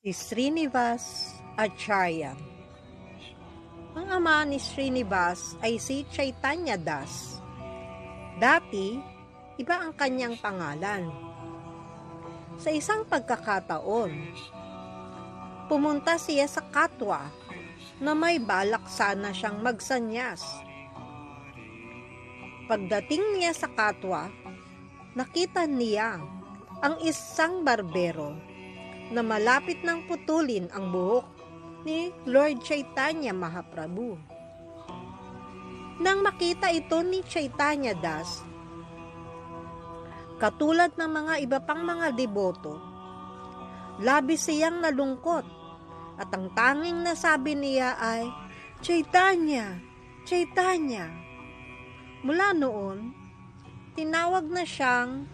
Si Srinivas Acharya. Ang ama ni Srinivas ay si Chaitanya Das. Dati, iba ang kanyang pangalan. Sa isang pagkakataon, pumunta siya sa Katwa na may balak sana siyang magsanyas. Pagdating niya sa Katwa, nakita niya ang isang barbero na malapit nang putulin ang buhok ni Lord Chaitanya Mahaprabhu. Nang makita ito ni Chaitanya Das, katulad ng mga iba pang mga deboto, labis siyang nalungkot at ang tanging nasabi niya ay, "Chaitanya! Chaitanya!" Mula noon, tinawag na siyang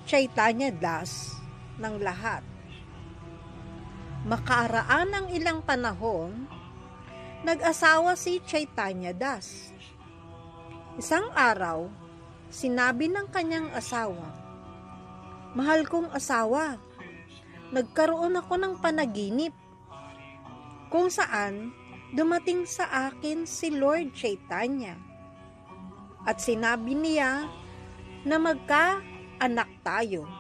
Chaitanya Das ng lahat. Makaaraan ng ilang panahon, nag-asawa si Chaitanya Das. Isang araw, sinabi ng kanyang asawa, "Mahal kong asawa, nagkaroon ako ng panaginip kung saan dumating sa akin si Lord Chaitanya at sinabi niya na magka-anak tayo."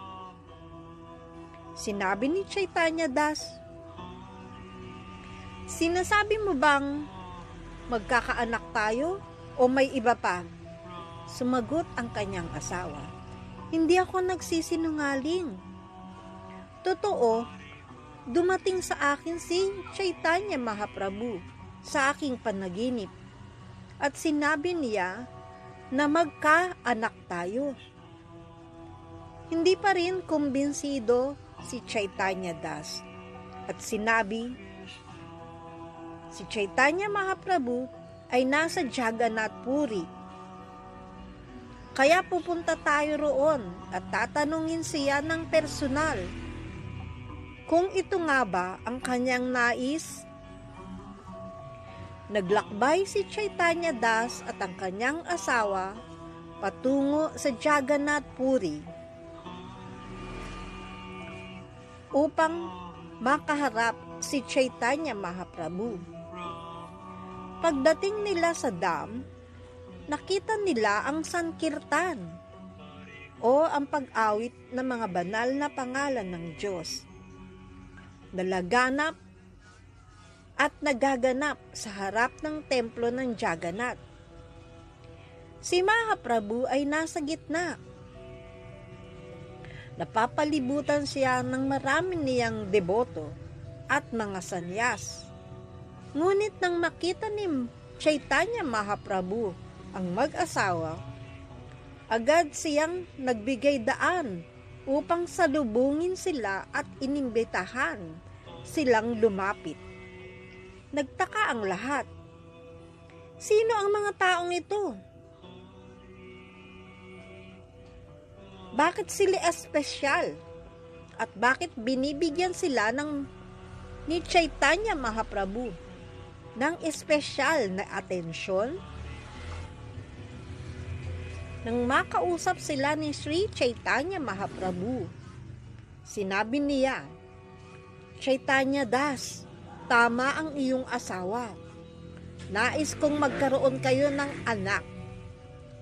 Sinabi ni Chaitanya Das, "Sinasabi mo bang magkakaanak tayo o may iba pa?" Sumagot ang kanyang asawa, "Hindi ako nagsisinungaling. Totoo, dumating sa akin si Chaitanya Mahaprabhu sa aking panaginip at sinabi niya na magkaanak tayo." Hindi pa rin kumbinsido si Chaitanya Das at sinabi, si Chaitanya Mahaprabhu ay nasa Jagannath Puri. Kaya pupunta tayo roon at tatanungin siya ng personal kung ito nga ba ang kanyang nais. Naglakbay si Chaitanya Das at ang kanyang asawa patungo sa Jagannath Puri upang makaharap si Chaitanya Mahaprabhu. Pagdating nila sa dam, nakita nila ang sankirtan o ang pag-awit ng mga banal na pangalan ng Diyos na laganap at nagaganap sa harap ng templo ng Jagannath. Si Mahaprabhu ay nasa gitna. Napapalibutan siya ng marami niyang deboto at mga sanyas. Ngunit nang makita ni Chaitanya Mahaprabhu ang mag-asawa, agad siyang nagbigay daan upang salubungin sila at inimbitahan silang lumapit. Nagtaka ang lahat. Sino ang mga taong ito? Bakit sila espesyal? At bakit binibigyan sila ni Chaitanya Mahaprabhu ng espesyal na atensyon? Nang makausap sila ni Sri Chaitanya Mahaprabhu, sinabi niya, "Chaitanya Das, tama ang iyong asawa. Nais kong magkaroon kayo ng anak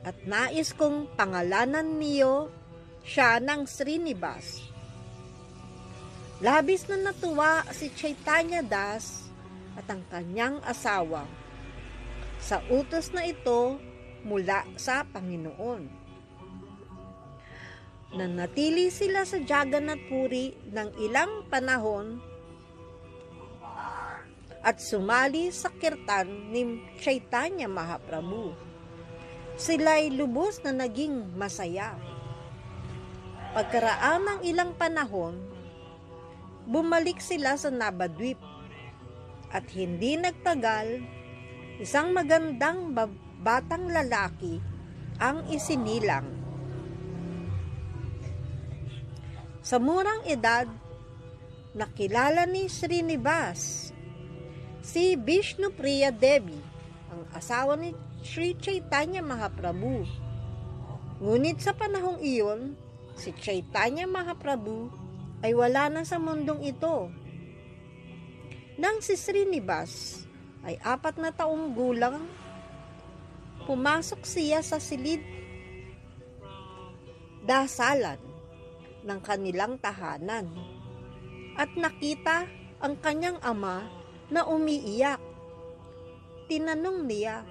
at nais kong pangalanan niyo siya ng Srinivas." Labis na natuwa si Chaitanya Das at ang kanyang asawa sa utos na ito mula sa Panginoon. Nanatili sila sa Jagannath Puri ng ilang panahon at sumali sa kirtan ni Chaitanya Mahaprabhu. Sila'y lubos na naging masaya. Pagkaraan ng ilang panahon, bumalik sila sa Nabadwip at hindi nagtagal, isang magandang batang lalaki ang isinilang. Sa murang edad, nakilala ni Srinivas si Vishnupriya Devi, ang asawa ni Sri Chaitanya Mahaprabhu. Ngunit sa panahong iyon, si Chaitanya Mahaprabhu ay wala na sa mundong ito Nang si Srinivas ay 4 na taong gulang, pumasok siya sa silid dasalan ng kanilang tahanan at nakita ang kanyang ama na umiiyak. Tinanong niya,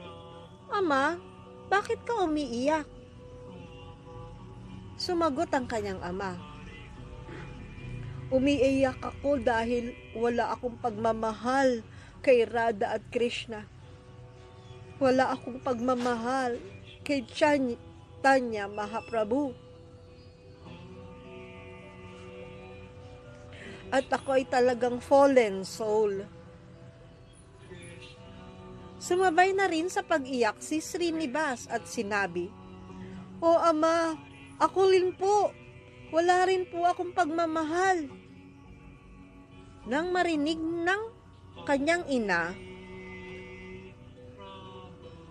"Ama, bakit ka umiiyak?" Sumagot ang kanyang ama, "Umiiyak ako dahil wala akong pagmamahal kay Radha at Krishna. Wala akong pagmamahal kay Chaitanya Mahaprabhu. At ako ay talagang fallen soul." Sumabay na rin sa pag-iyak si Srinivas at sinabi, "O ama, ako rin po. Wala rin po akong pagmamahal." Nang marinig ng kanyang ina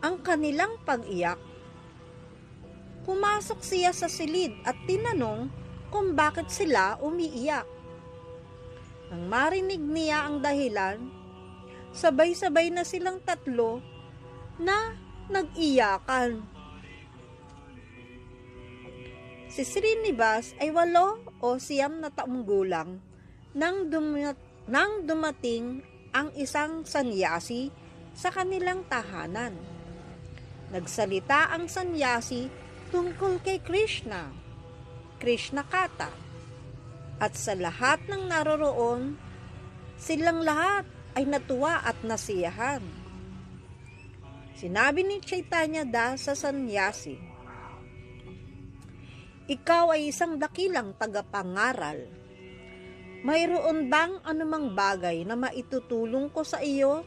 ang kanilang pag-iyak, pumasok siya sa silid at tinanong kung bakit sila umiiyak. Nang marinig niya ang dahilan, sabay-sabay na silang tatlo na nag-iyakan. Si Srinivas ay 8 o 9 na taong gulang nang dumating ang isang sanyasi sa kanilang tahanan. Nagsalita ang sanyasi tungkol kay Krishna, Krishna Katha, at sa lahat ng naroroon, silang lahat ay natuwa at nasiyahan. Sinabi ni Chaitanya Das sa sanyasi, "Ikaw ay isang dakilang tagapangaral. Mayroon bang anumang bagay na maitutulong ko sa iyo?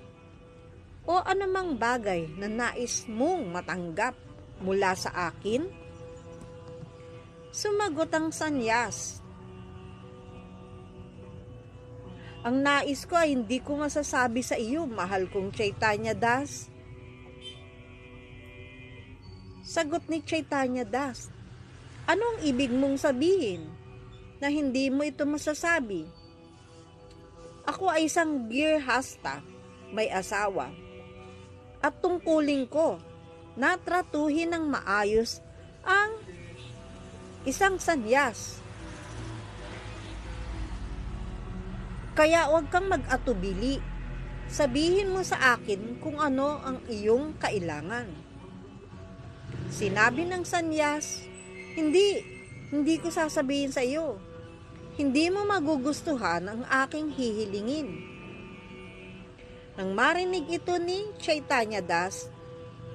O anumang bagay na nais mong matanggap mula sa akin?" Sumagot ang sanyas, "Ang nais ko ay hindi ko masasabi sa iyo, mahal kong Chaitanya Das." Sagot ni Chaitanya Das, "Anong ibig mong sabihin na hindi mo ito masasabi? Ako ay isang girhasta, may asawa, at tungkulin ko na tratuhin ng maayos ang isang sanyas. Kaya huwag kang mag-atubili. Sabihin mo sa akin kung ano ang iyong kailangan." Sinabi ng sanyas, Hindi ko sasabihin sa iyo. Hindi mo magugustuhan ang aking hihilingin." Nang marinig ito ni Chaitanya Das,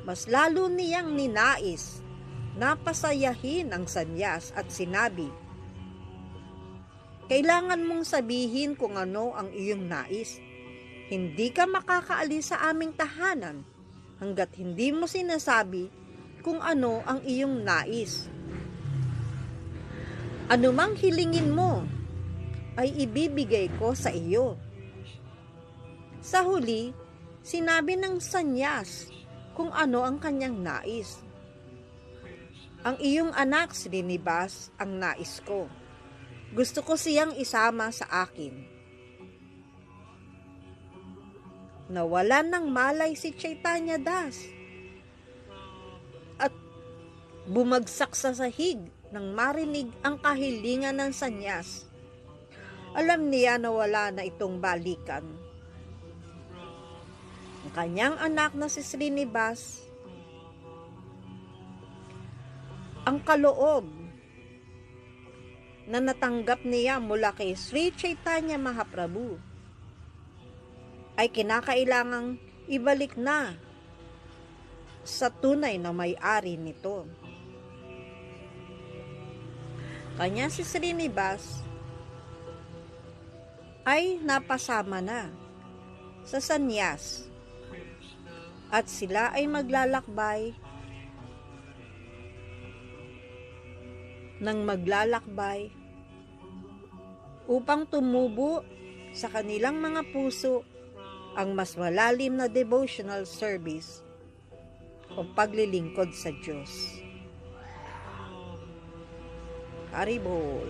mas lalo niyang ninais na pasayahin ang sanyas at sinabi, "Kailangan mong sabihin kung ano ang iyong nais. Hindi ka makakaalis sa aming tahanan hanggat hindi mo sinasabi kung ano ang iyong nais. Anumang hilingin mo ay ibibigay ko sa iyo." Sa huli, sinabi ng sanyas kung ano ang kanyang nais. "Ang iyong anak, Srinivas, ang nais ko. Gusto ko siyang isama sa akin." Nawalan ng malay si Chaitanya Das at bumagsak sa sahig nang marinig ang kahilingan ng sanyas. Alam niya na wala na itong balikan. Ang kanyang anak na si Srinivas, ang kaloob na natanggap niya mula kay Sri Chaitanya Mahaprabhu, ay kinakailangang ibalik na sa tunay na may-ari nito. Kanya si Srinivas ay napasama na sa sanyas at sila ay maglalakbay upang tumubo sa kanilang mga puso ang mas malalim na devotional service o paglilingkod sa Diyos. Haribol.